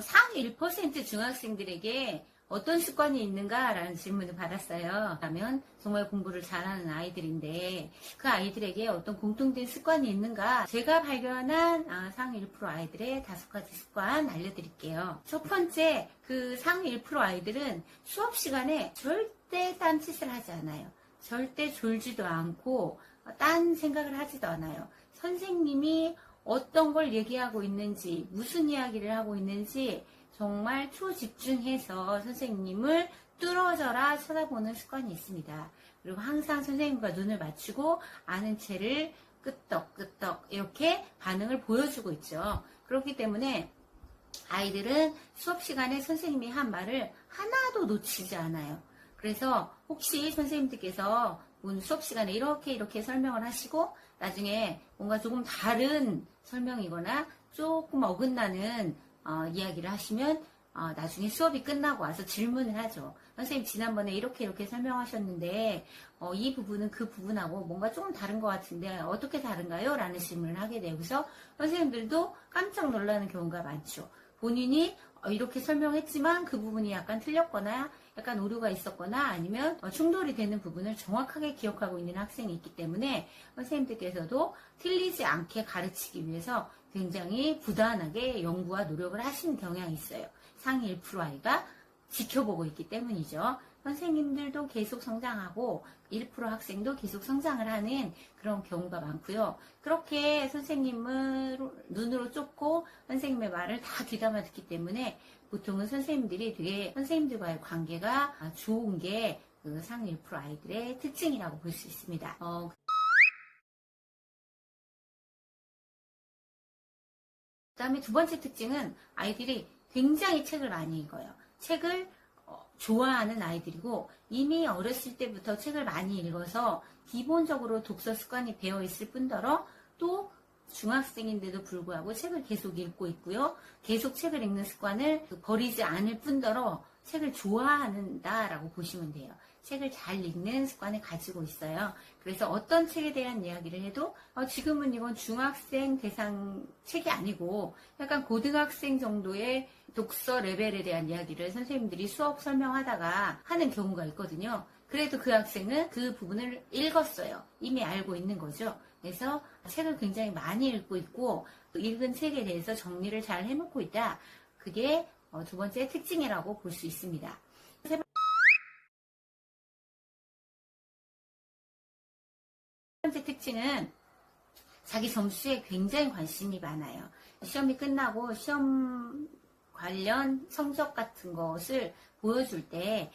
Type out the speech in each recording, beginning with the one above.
상위 1% 중학생들에게 어떤 습관이 있는가라는 질문을 받았어요. 그러면 정말 공부를 잘하는 아이들인데 그 아이들에게 어떤 공통된 습관이 있는가? 제가 발견한 상위 1% 아이들의 5가지 습관 알려드릴게요. 첫 번째, 그 상위 1% 아이들은 수업 시간에 절대 딴짓을 하지 않아요. 절대 졸지도 않고 딴 생각을 하지도 않아요. 선생님이 어떤 걸 얘기하고 있는지, 무슨 이야기를 하고 있는지 정말 초집중해서 선생님을 뚫어져라 쳐다보는 습관이 있습니다. 그리고 항상 선생님과 눈을 맞추고 아는 채를 끄떡끄떡 이렇게 반응을 보여주고 있죠. 그렇기 때문에 아이들은 수업 시간에 선생님이 한 말을 하나도 놓치지 않아요. 그래서 혹시 선생님들께서 수업 시간에 이렇게 설명을 하시고 나중에 뭔가 조금 다른 설명이거나 조금 어긋나는 이야기를 하시면 나중에 수업이 끝나고 와서 질문을 하죠. 선생님 지난번에 이렇게 설명하셨는데 이 부분은 그 부분하고 뭔가 조금 다른 것 같은데 어떻게 다른가요? 라는 질문을 하게 되고 그래서 선생님들도 깜짝 놀라는 경우가 많죠. 본인이 이렇게 설명했지만 그 부분이 약간 틀렸거나 약간 오류가 있었거나 아니면 충돌이 되는 부분을 정확하게 기억하고 있는 학생이 있기 때문에 선생님들께서도 틀리지 않게 가르치기 위해서 굉장히 부단하게 연구와 노력을 하시는 경향이 있어요. 상위 1% 아이가 지켜보고 있기 때문이죠. 선생님들도 계속 성장하고 1% 학생도 계속 성장을 하는 그런 경우가 많고요. 그렇게 선생님을 눈으로 쫓고 선생님의 말을 다 귀담아 듣기 때문에 보통은 선생님들이 되게 선생님들과의 관계가 좋은 게 그 상위 1% 아이들의 특징이라고 볼 수 있습니다. 그 다음에 두 번째 특징은 아이들이 굉장히 책을 많이 읽어요. 책을 좋아하는 아이들이고 이미 어렸을 때부터 책을 많이 읽어서 기본적으로 독서 습관이 배어 있을 뿐더러 또 중학생인데도 불구하고 책을 계속 읽고 있고요. 계속 책을 읽는 습관을 버리지 않을 뿐더러 책을 좋아한다라고 보시면 돼요. 책을 잘 읽는 습관을 가지고 있어요. 그래서 어떤 책에 대한 이야기를 해도 지금은 이건 중학생 대상 책이 아니고 약간 고등학생 정도의 독서 레벨에 대한 이야기를 선생님들이 수업 설명하다가 하는 경우가 있거든요. 그래도 그 학생은 그 부분을 읽었어요. 이미 알고 있는 거죠. 그래서 책을 굉장히 많이 읽고 있고 읽은 책에 대해서 정리를 잘 해놓고 있다. 그게 두 번째 특징이라고 볼 수 있습니다. 세 번째 특징은 자기 점수에 굉장히 관심이 많아요. 시험이 끝나고 시험 관련 성적 같은 것을 보여줄 때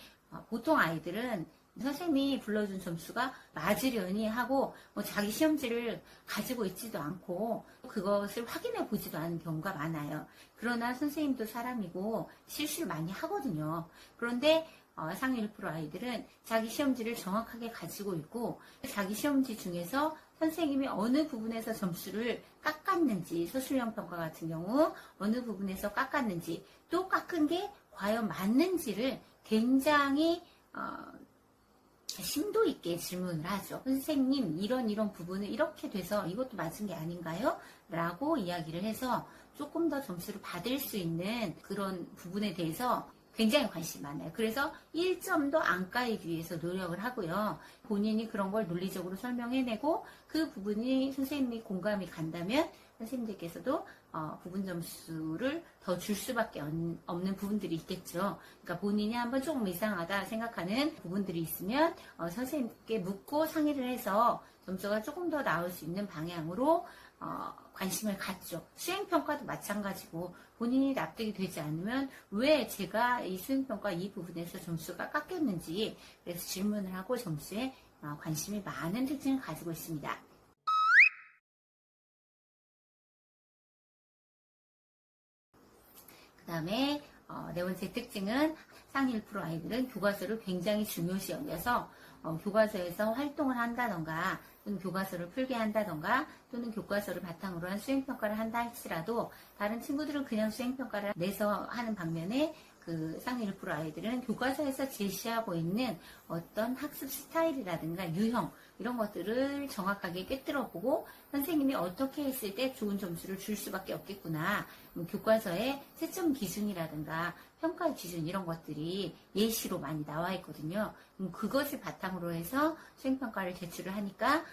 보통 아이들은 선생님이 불러준 점수가 맞으려니 하고 자기 시험지를 가지고 있지도 않고 그것을 확인해 보지도 않은 경우가 많아요. 그러나 선생님도 사람이고 실수를 많이 하거든요. 그런데 상위 1% 아이들은 자기 시험지를 정확하게 가지고 있고 자기 시험지 중에서 선생님이 어느 부분에서 점수를 깎았는지 서술형 평가 같은 경우 어느 부분에서 깎았는지 또 깎은 게 과연 맞는지를 굉장히 심도 있게 질문을 하죠. 선생님 이런 부분은 이렇게 돼서 이것도 맞은 게 아닌가요? 라고 이야기를 해서 조금 더 점수를 받을 수 있는 그런 부분에 대해서 굉장히 관심이 많아요. 그래서 1점도 안 까이기 위해서 노력을 하고요. 본인이 그런 걸 논리적으로 설명해내고 그 부분이 선생님이 공감이 간다면 선생님들께서도 부분 점수를 더 줄 수밖에 없는 부분들이 있겠죠. 그러니까 본인이 한번 조금 이상하다 생각하는 부분들이 있으면 선생님께 묻고 상의를 해서 점수가 조금 더 나올 수 있는 방향으로 관심을 갖죠. 수행평가도 마찬가지고 본인이 납득이 되지 않으면 왜 제가 이 수행평가 이 부분에서 점수가 깎였는지 그래서 질문을 하고 점수에 관심이 많은 특징을 가지고 있습니다. 그 다음에 네 번째 특징은 상위 1% 아이들은 교과서를 굉장히 중요시 여겨서 교과서에서 활동을 한다던가 또는 교과서를 풀게 한다던가 또는 교과서를 바탕으로 한 수행평가를 한다 할지라도 다른 친구들은 그냥 수행평가를 내서 하는 반면에 그 상위 1% 아이들은 교과서에서 제시하고 있는 어떤 학습 스타일이라든가 유형 이런 것들을 정확하게 꿰뚫어보고 선생님이 어떻게 했을 때 좋은 점수를 줄 수밖에 없겠구나. 교과서에 채점 기준이라든가 평가 기준 이런 것들이 예시로 많이 나와 있거든요. 그것을 바탕으로 해서 수행평가를 제출을 하니까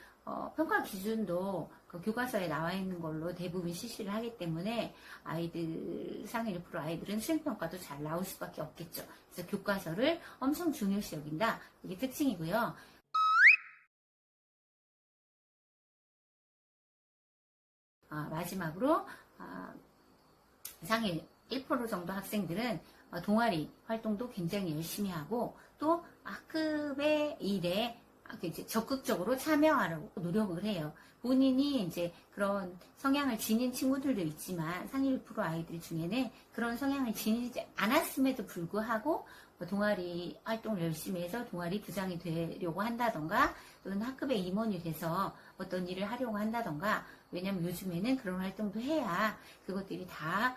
평가 기준도 그 교과서에 나와 있는 걸로 대부분 실시를 하기 때문에 아이들, 상위 1% 아이들은 수행평가도 잘 나올 수밖에 없겠죠. 그래서 교과서를 엄청 중요시 여긴다. 이게 특징이고요. 마지막으로 상위 1% 정도 학생들은 동아리 활동도 굉장히 열심히 하고 또 학급의 일에 이제 적극적으로 참여하려고 노력을 해요. 본인이 이제 그런 성향을 지닌 친구들도 있지만 상위 1% 아이들 중에는 그런 성향을 지니지 않았음에도 불구하고 동아리 활동을 열심히 해서 동아리 부장이 되려고 한다던가 또는 학급의 임원이 돼서 어떤 일을 하려고 한다던가 왜냐면 요즘에는 그런 활동도 해야 그것들이 다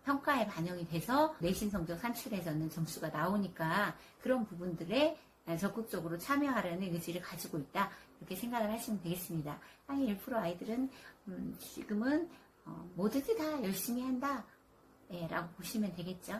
평가에 반영이 돼서 내신 성적 산출에서는 점수가 나오니까 그런 부분들에 적극적으로 참여하려는 의지를 가지고 있다. 이렇게 생각을 하시면 되겠습니다. 상위 1% 아이들은 지금은 뭐든지 다 열심히 한다. 라고 보시면 되겠죠.